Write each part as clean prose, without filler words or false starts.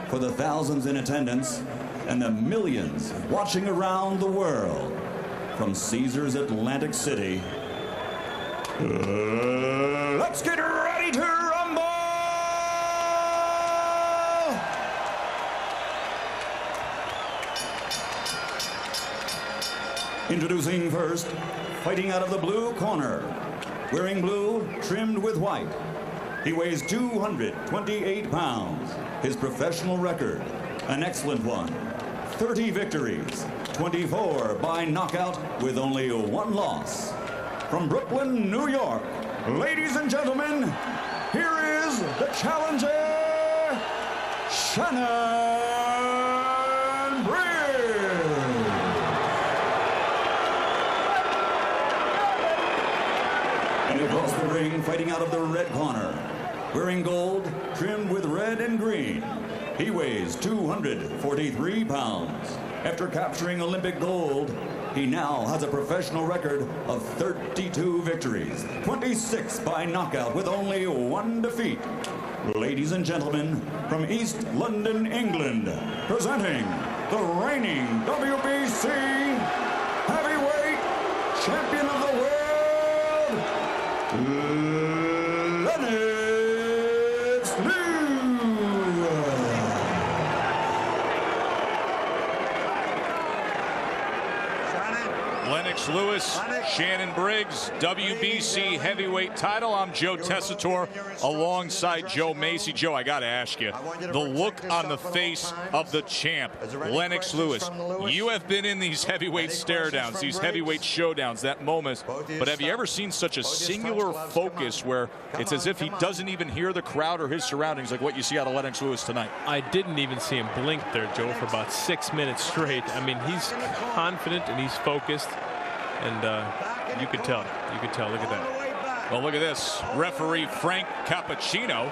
for the thousands in attendance and the millions watching around the world from Caesars Atlantic City. Let's get ready to rumble! Introducing first, fighting out of the blue corner, wearing blue trimmed with white. He weighs 228 pounds. His professional record, an excellent one. 30 victories, 24 by knockout with only one loss. From Brooklyn, New York, ladies and gentlemen, here is the challenger, Shannon Briggs. And across the ring, fighting out of the red corner, wearing gold, trimmed with red and green. He weighs 243 pounds. After capturing Olympic gold, he now has a professional record of 32 victories, 26 by knockout with only one defeat. Ladies and gentlemen, from East London, England, presenting the reigning WBC heavyweight champion of the world, Lennox. Lennox Lewis, Shannon Briggs, WBC heavyweight title. I'm Joe Tessitore alongside Joe Macy. Joe, I got to ask you, the look on the face of the champ, Lennox Lewis. You have been in these heavyweight stare downs, these heavyweight showdowns, that moment, but have you ever seen such a singular focus where it's as if he doesn't even hear the crowd or his surroundings like what you see out of Lennox Lewis tonight? I didn't even see him blink there, Joe, for about 6 minutes straight. I mean, he's confident and he's focused. And you could tell. You could tell. Look at that. Well, look at this. Referee Frank Cappuccino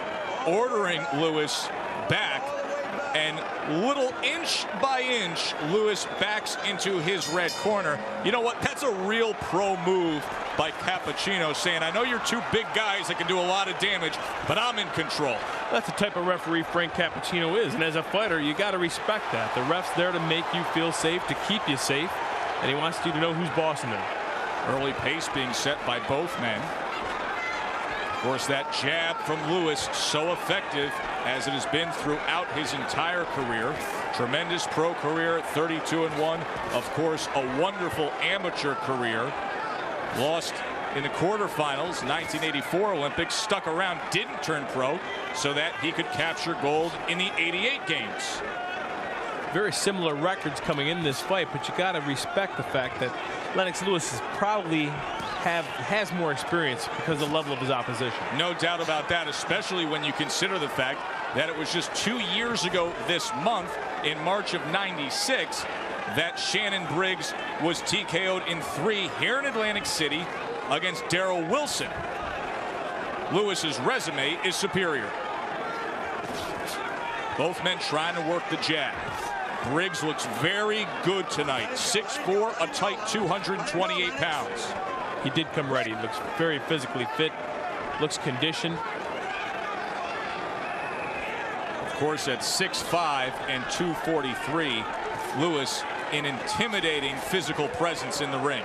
ordering Lewis back. And little inch by inch, Lewis backs into his red corner. You know what? That's a real pro move by Cappuccino, saying, I know you're two big guys that can do a lot of damage, but I'm in control. That's the type of referee Frank Cappuccino is. And as a fighter, you got to respect that. The ref's there to make you feel safe, to keep you safe. And he wants you to know who's bossing them. Early pace being set by both men. Of course, that jab from Lewis, so effective as it has been throughout his entire career. Tremendous pro career, 32-1. Of course, a wonderful amateur career. Lost in the quarterfinals, 1984 Olympics, stuck around, didn't turn pro, so that he could capture gold in the 88 games. Very similar records coming in this fight, but you got to respect the fact that Lennox Lewis is probably has more experience because of the level of his opposition. No doubt about that, especially when you consider the fact that it was just 2 years ago this month, in March of '96, that Shannon Briggs was TKO'd in 3 here in Atlantic City against Darrell Wilson. Lewis's resume is superior. Both men trying to work the jab. Briggs looks very good tonight. 6'4", a tight 228 pounds. He did come ready. Looks very physically fit. Looks conditioned. Of course, at 6'5" and 243, Lewis an intimidating physical presence in the ring.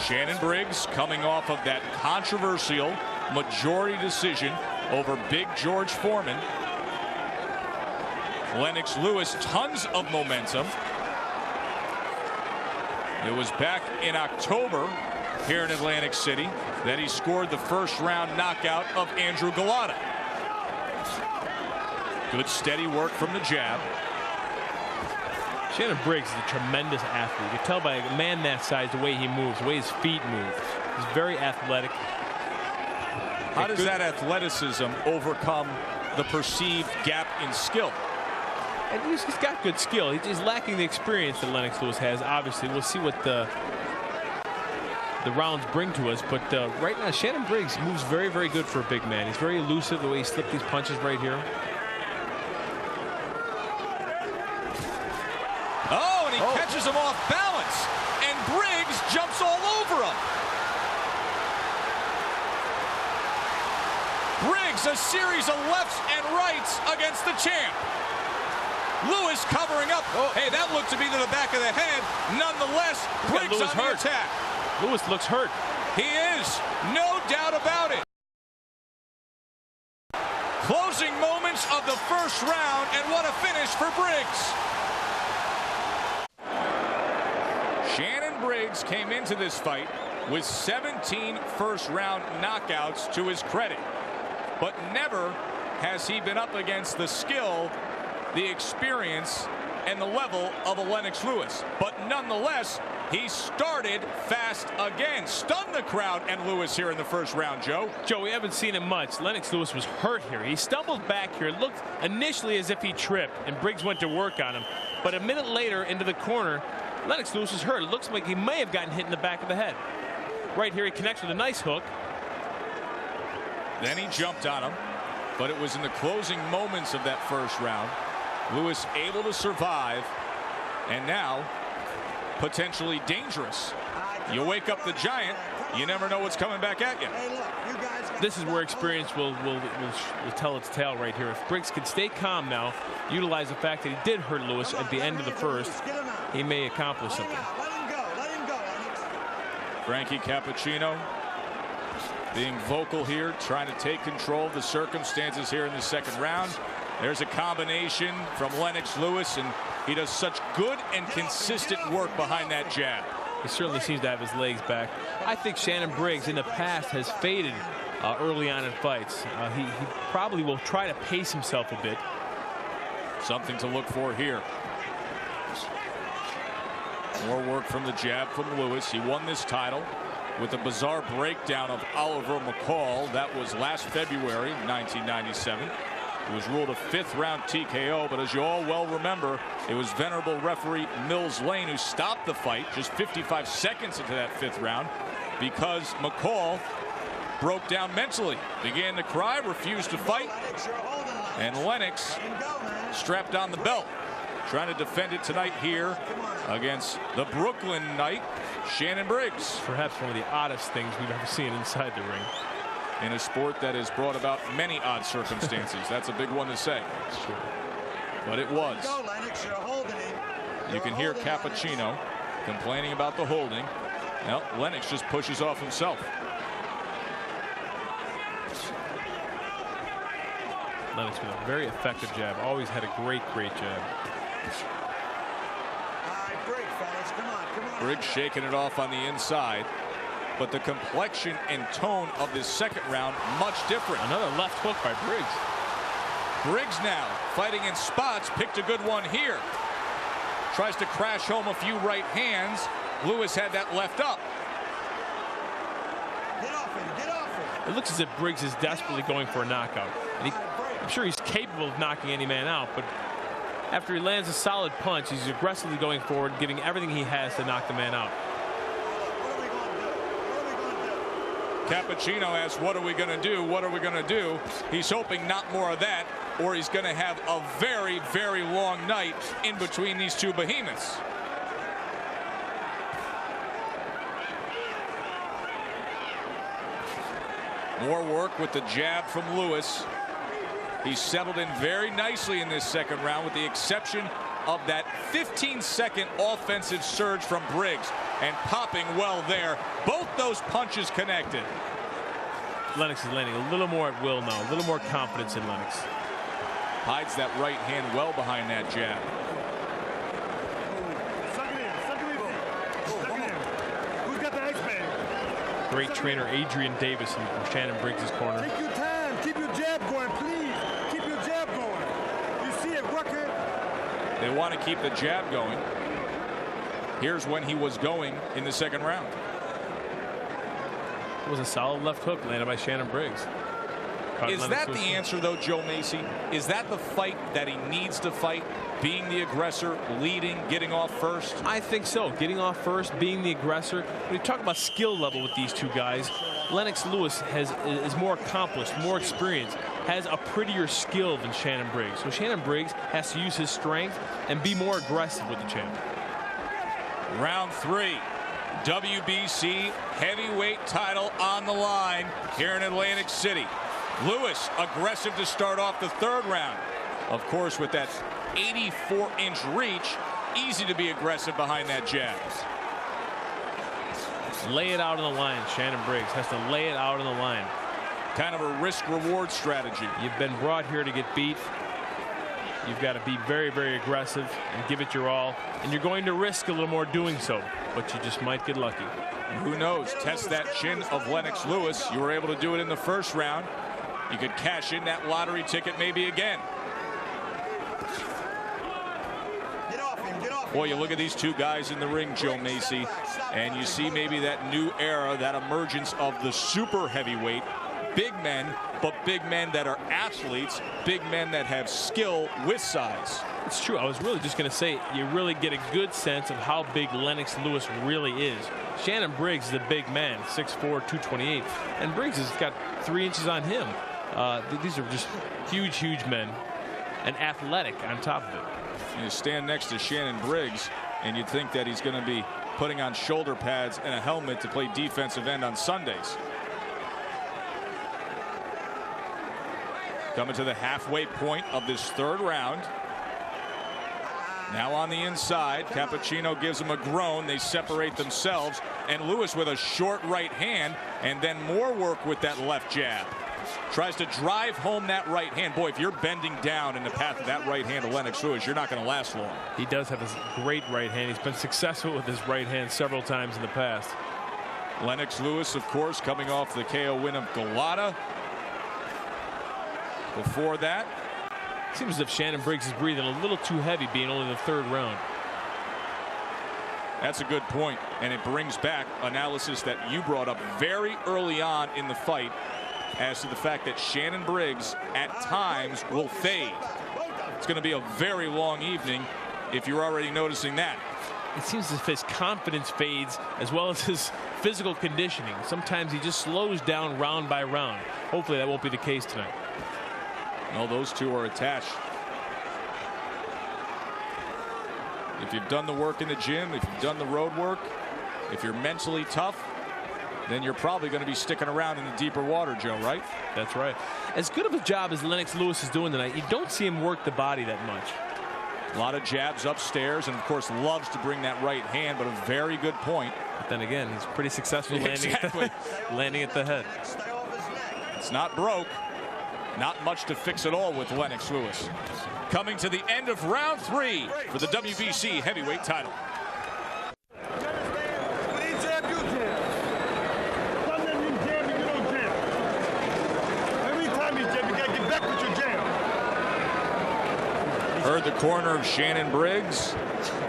Shannon Briggs coming off of that controversial majority decision over Big George Foreman. Lennox Lewis, tons of momentum. It was back in October here in Atlantic City that he scored the first round knockout of Andrew Galata. Good steady work from the jab. Shannon Briggs is a tremendous athlete. You can tell by a man that size the way he moves, the way his feet move. He's very athletic. How does that athleticism overcome the perceived gap in skill? And he's got good skill. He's lacking the experience that Lennox Lewis has. Obviously, we'll see what the rounds bring to us. But right now, Shannon Briggs moves very, very good for a big man. He's very elusive the way he slipped these punches right here. Oh, and he catches him off balance. And Briggs jumps all over him. Briggs, a series of lefts and rights against the champ. Lewis covering up. Hey, that looked to be to the back of the head. Nonetheless, Briggs on the attack. Lewis looks hurt. He is, no doubt about it. Closing moments of the first round, and what a finish for Briggs. Shannon Briggs came into this fight with 17 first-round knockouts to his credit, but never has he been up against the skill, the experience, and the level of a Lennox Lewis. But nonetheless, he started fast again. Stunned the crowd and Lewis here in the first round, Joe. Joe, we haven't seen him much. Lennox Lewis was hurt here. He stumbled back here. It looked initially as if he tripped, and Briggs went to work on him. But a minute later, into the corner, Lennox Lewis was hurt. It looks like he may have gotten hit in the back of the head. Right here, he connects with a nice hook. Then he jumped on him, but it was in the closing moments of that first round. Lewis able to survive, and now potentially dangerous. You wake up the giant, you never know what's coming back at you. This is where experience will tell its tale right here. If Briggs can stay calm now, utilize the fact that he did hurt Lewis at the end of the first, he may accomplish something. Frankie Cappuccino being vocal here, trying to take control of the circumstances here in the second round. There's a combination from Lennox Lewis, and he does such good and consistent work behind that jab. He certainly seems to have his legs back. I think Shannon Briggs in the past has faded early on in fights. He probably will try to pace himself a bit. Something to look for here. More work from the jab from Lewis. He won this title with a bizarre breakdown of Oliver McCall. That was last February, 1997. It was ruled a fifth-round TKO, but as you all well remember, it was venerable referee Mills Lane who stopped the fight just 55 seconds into that fifth round because McCall broke down mentally, began to cry, refused to fight, and Lennox strapped on the belt, trying to defend it tonight here against the Brooklyn Knight, Shannon Briggs. Perhaps one of the oddest things we've ever seen inside the ring. In a sport that has brought about many odd circumstances. That's a big one to say. Sure. But it was. You can hear Cappuccino complaining about the holding. Well, Lennox just pushes off himself. Lennox with a very effective jab. Always had a great jab. Briggs shaking it off on the inside. But the complexion and tone of this second round much different. Another left hook by Briggs. Briggs now fighting in spots, picked a good one here. Tries to crash home a few right hands. Lewis had that left up. Get off him. It looks as if Briggs is desperately going for a knockout. And I'm sure he's capable of knocking any man out, but after he lands a solid punch, he's aggressively going forward, giving everything he has to knock the man out. Cappuccino asks, what are we going to do? What are we going to do? He's hoping not more of that, or he's going to have a very, very long night in between these two behemoths. More work with the jab from Lewis. He's settled in very nicely in this second round, with the exception of that 15-second offensive surge from Briggs, and popping well there. Both those punches connected. Lennox is landing a little more at will now, a little more confidence in Lennox. Hides that right hand well behind that jab. Who's got the X-Man? Great trainer Adrian Davis in Shannon Briggs' corner. Take your time. Keep your jab going, please. Keep your jab going. You see it working? They want to keep the jab going. Here's when he was going in the second round. It was a solid left hook landed by Shannon Briggs. Is that the answer, though, Joe Macy? Is that the fight that he needs to fight? Being the aggressor, leading, getting off first? I think so. Getting off first, being the aggressor. When you talk about skill level with these two guys, Lennox Lewis is more accomplished, more experienced, has a prettier skill than Shannon Briggs. So Shannon Briggs has to use his strength and be more aggressive with the champ. Round 3. WBC heavyweight title on the line here in Atlantic City. Lewis aggressive to start off the third round. Of course, with that 84-inch reach, easy to be aggressive behind that jab. Lay it out on the line. Shannon Briggs has to lay it out on the line. Kind of a risk-reward strategy. You've been brought here to get beat. You've got to be very, very aggressive and give it your all. And you're going to risk a little more doing so, but you just might get lucky. Who knows? Test that chin of Lennox Lewis. You were able to do it in the first round. You could cash in that lottery ticket maybe again. Boy, you look at these two guys in the ring, Joe Macy, and you see maybe that new era, that emergence of the super heavyweight. Big men, but big men that are athletes, big men that have skill with size. It's true. I was really just going to say, you really get a good sense of how big Lennox Lewis really is. Shannon Briggs is a big man, 6'4", 228, and Briggs has got 3 inches on him. These are just huge, huge men, and athletic on top of it. You stand next to Shannon Briggs, and you'd think that he's going to be putting on shoulder pads and a helmet to play defensive end on Sundays. Coming to the halfway point of this third round. Now on the inside, Cappuccino gives him a groan. They separate themselves, and Lewis with a short right hand, and then more work with that left jab. Tries to drive home that right hand. Boy, if you're bending down in the path of that right hand of Lennox Lewis, you're not going to last long. He does have a great right hand. He's been successful with his right hand several times in the past. Lennox Lewis, of course, coming off the KO win of Galata. Before that, seems as if Shannon Briggs is breathing a little too heavy, being only the third round. That's a good point, and it brings back analysis that you brought up very early on in the fight as to the fact that Shannon Briggs at times will fade. It's going to be a very long evening if you're already noticing that. It seems as if his confidence fades as well as his physical conditioning. Sometimes he just slows down round by round. Hopefully that won't be the case tonight. No, those two are attached. If you've done the work in the gym, if you've done the road work, if you're mentally tough, then you're probably going to be sticking around in the deeper water, Joe, right? That's right. As good of a job as Lennox Lewis is doing tonight, you don't see him work the body that much. A lot of jabs upstairs, and of course loves to bring that right hand, but a very good point. But then again, he's pretty successful landing, landing at the head. It's not broke. Not much to fix at all with Lennox Lewis. Coming to the end of round 3 for the WBC heavyweight title. Heard the corner of Shannon Briggs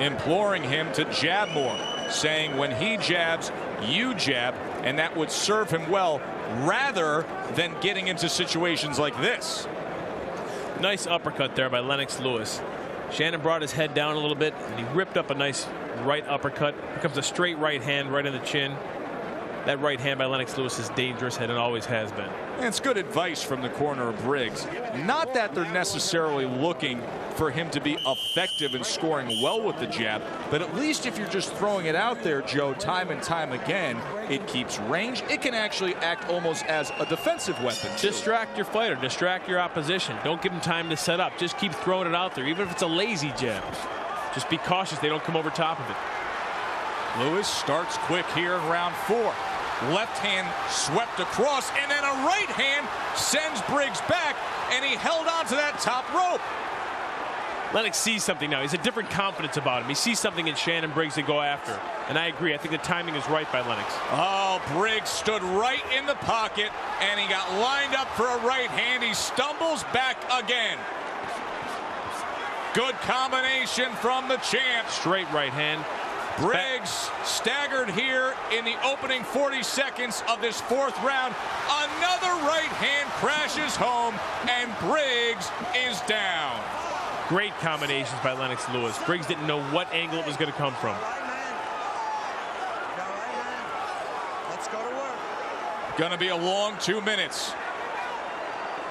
imploring him to jab more, saying when he jabs, you jab, and that would serve him well rather than getting into situations like this. Nice uppercut there by Lennox Lewis. Shannon brought his head down a little bit, and he ripped up a nice right uppercut. Becomes a straight right hand right in the chin. That right hand by Lennox Lewis is dangerous, and it always has been. And it's good advice from the corner of Briggs. Not that they're necessarily looking for him to be effective in scoring well with the jab, but at least if you're just throwing it out there, Joe, time and time again, it keeps range. It can actually act almost as a defensive weapon. Distract your fighter, distract your opposition. Don't give him time to set up. Just keep throwing it out there, even if it's a lazy jab. Just be cautious they don't come over top of it. Lewis starts quick here in round 4. Left hand swept across, and then a right hand sends Briggs back, and he held on to that top rope. Lennox sees something now. He's a different confidence about him. He sees something in Shannon Briggs to go after. And I agree. I think the timing is right by Lennox. Oh, Briggs stood right in the pocket, and he got lined up for a right hand. He stumbles back again. Good combination from the champ. Straight right hand. Briggs staggered here in the opening 40 seconds of this 4th round. Another right hand crashes home, and Briggs is down. Great combinations by Lennox Lewis. Briggs didn't know what angle it was going to come from. Let's go to work. Gonna be a long 2 minutes.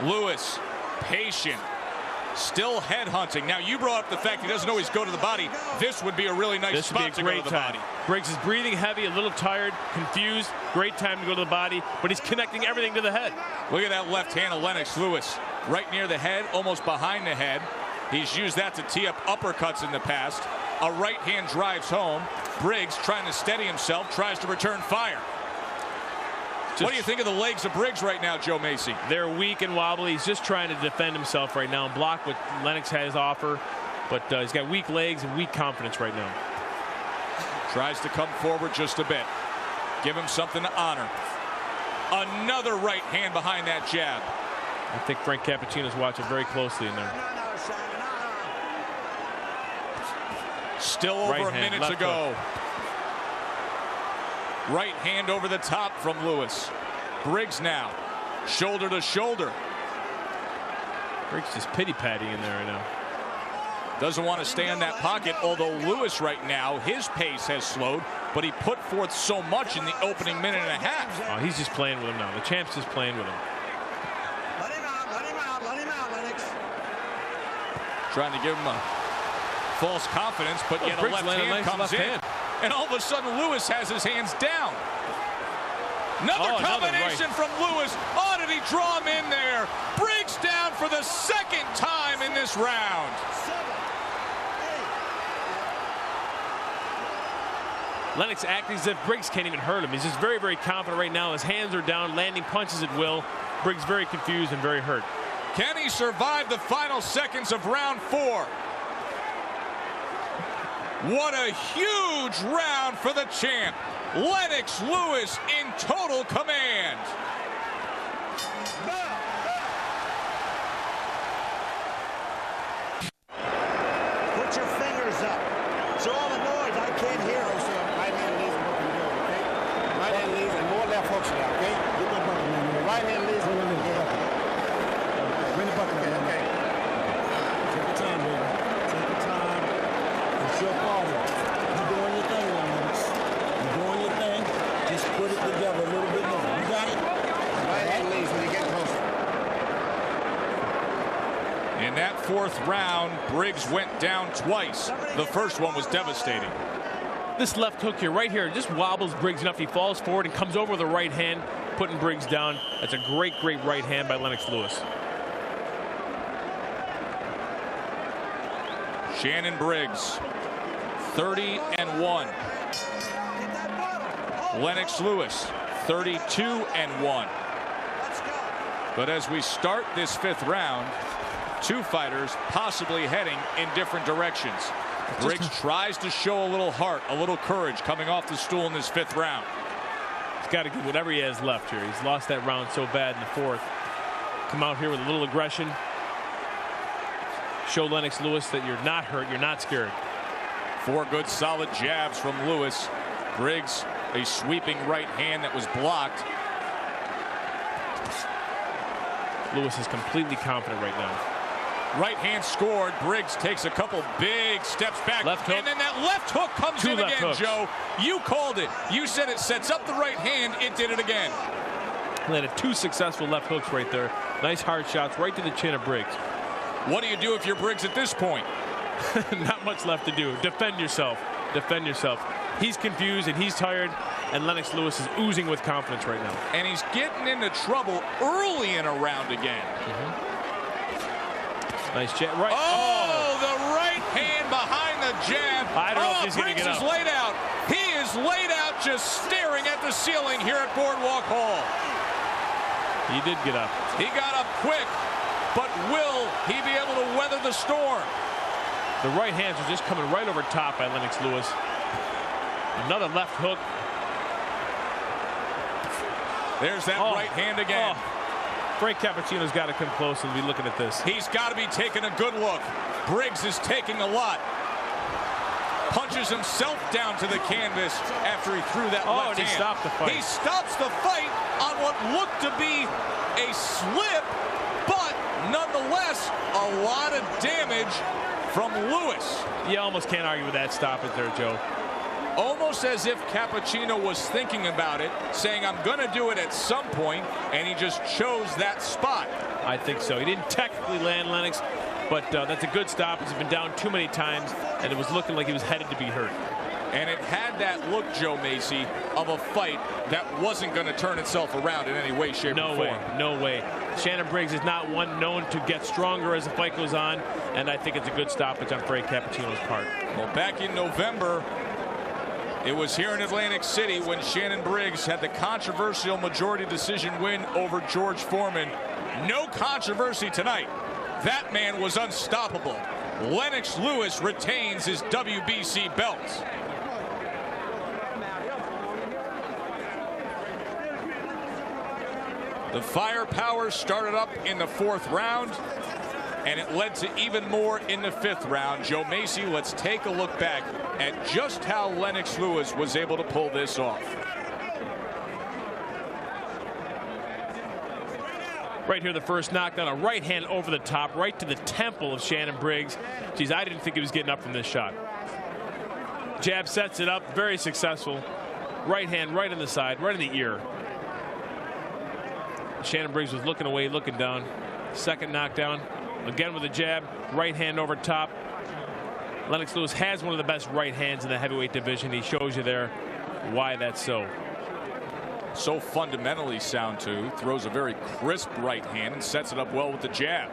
Lewis, patient, Still head hunting. Now, you brought up the fact he doesn't always go to the body. This would be a really nice spot to go to the body. Briggs is breathing heavy, a little tired, confused. Great time to go to the body, but he's connecting everything to the head. Look at that left hand of Lennox Lewis. Right near the head, almost behind the head. He's used that to tee up uppercuts in the past. A right hand drives home. Briggs, trying to steady himself, tries to return fire. What do you think of the legs of Briggs right now, Joe Macy? They're weak and wobbly. He's just trying to defend himself right now and block what Lennox has to offer. But he's got weak legs and weak confidence right now. Tries to come forward just a bit. Give him something to honor. Another right hand behind that jab. I think Frank Cappuccino's watching very closely in there. Still over a minute to go. Right hand over the top from Lewis. Briggs now, shoulder to shoulder. Briggs just pity-patty in there right now. Doesn't want to stay in that pocket, although Lewis right now, his pace has slowed, but he put forth so much in the opening minute and a half. Oh, he's just playing with him now. The champ's just playing with him. Let him out, Lennox. Trying to give him a false confidence, but yet a left hand comes in. And all of a sudden, Lewis has his hands down. Another combination from Lewis. Oh, did he draw him in there? Briggs down for the second time in this round. Lennox acting as if Briggs can't even hurt him. He's just very, very confident right now. His hands are down, landing punches at will. Briggs very confused and very hurt. Can he survive the final seconds of round 4? What a huge round for the champ. Lennox Lewis in total command. Put your fingers up. So all the noise, I can't hear. Right hand leads and looking good, okay? Right hand leads and more left hooks now, okay? Get that bucket, man. Right hand leads and looking good. Bring the bucket, man. Okay. Take your time, baby. Take your time. It's your party. You're doing your thing, Lennox. You're doing your thing. Just put it together a little bit more. You got it? Right hand leads when you get closer. In that 4th round, Briggs went down twice. The first one was devastating. This left hook here, right here, just wobbles Briggs enough. He falls forward and comes over the right hand, putting Briggs down. That's a great, great right hand by Lennox Lewis. Shannon Briggs, 30-1. Lennox Lewis, 32-1. But as we start this 5th round, 2 fighters possibly heading in different directions. Briggs tries to show a little heart, a little courage coming off the stool in this 5th round. He's got to give whatever he has left here. He's lost that round so bad in the 4th. Come out here with a little aggression. Show Lennox Lewis that you're not hurt, you're not scared. 4 good solid jabs from Lewis. Briggs, a sweeping right hand that was blocked. Lewis is completely confident right now. Right hand scored. Briggs takes a couple big steps back. Left hook. And then that left hook comes in again, Joe. You called it. You said it sets up the right hand. It did it again. Landed 2 successful left hooks right there. Nice hard shots right to the chin of Briggs. What do you do if you're Briggs at this point? Not much left to do. Defend yourself. Defend yourself. He's confused and he's tired, and Lennox Lewis is oozing with confidence right now. And he's getting into trouble early in a round again. Nice jab. Right. Oh, the right hand behind the jab. I don't know if he's going to get up. Briggs is laid out. He is laid out just staring at the ceiling here at Boardwalk Hall. He did get up. He got up quick, but will he be able to weather the storm? The right hands are just coming right over top by Lennox Lewis. Another left hook. There's that right hand again. Frank Cappuccino's got to come close and be looking at this. He's got to be taking a good look. Briggs is taking a lot. Punches himself down to the canvas after he threw that left hand. He stopped the fight. He stops the fight on what looked to be a slip, but nonetheless, a lot of damage from Lewis. You almost can't argue with that stoppage there, Joe. Almost as if Cappuccino was thinking about it, saying, I'm going to do it at some point, and he just chose that spot. I think so. He didn't technically land Lennox, But that's a good stop. He's been down too many times, and it was looking like he was headed to be hurt. And it had that look, Joe Macy, of a fight that wasn't going to turn itself around in any way, shape, or form. No way. Shannon Briggs is not one known to get stronger as the fight goes on, and I think it's a good stoppage on Frank Cappuccino's part. Well, back in November, it was here in Atlantic City when Shannon Briggs had the controversial majority decision win over George Foreman. No controversy tonight. That man was unstoppable. Lennox Lewis retains his WBC belt. The firepower started up in the 4th round, and it led to even more in the 5th round. Joe Macy, let's take a look back at just how Lennox Lewis was able to pull this off. Right here, the first knockdown, a right hand over the top, right to the temple of Shannon Briggs. Geez, I didn't think he was getting up from this shot. Jab sets it up, very successful. Right hand right on the side, right in the ear. Shannon Briggs was looking away, looking down. Second knockdown, again with a jab, right hand over top. Lennox Lewis has one of the best right hands in the heavyweight division. He shows you there why that's so. So fundamentally sound, too. Throws a very crisp right hand and sets it up well with the jab.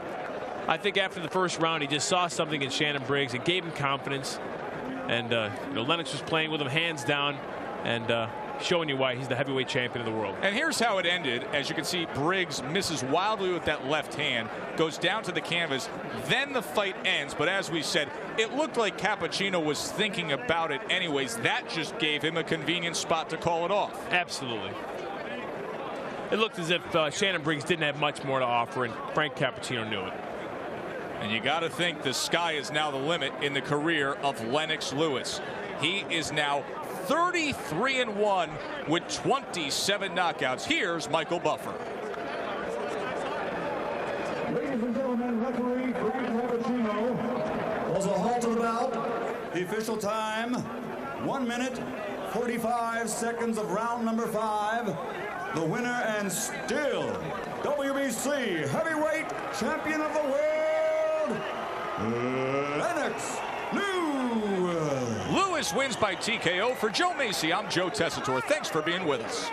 I think after the first round, he just saw something in Shannon Briggs. It gave him confidence. And Lennox was playing with him hands down and showing you why he's the heavyweight champion of the world. And here's how it ended. As you can see, Briggs misses wildly with that left hand, goes down to the canvas, then the fight ends. But as we said, it looked like Cappuccino was thinking about it anyways. That just gave him a convenient spot to call it off. Absolutely. It looked as if Shannon Briggs didn't have much more to offer, and Frank Cappuccino knew it. And you got to think the sky is now the limit in the career of Lennox Lewis. He is now 33-1 with 27 knockouts. Here's Michael Buffer. Ladies and gentlemen, referee Frank Cappuccino calls a halt to the bout. The official time, 1 minute, 45 seconds of round number 5. The winner and still WBC heavyweight champion of the world, Lennox Lewis. Lewis wins by TKO. For Joe Macy, I'm Joe Tessitore. Thanks for being with us.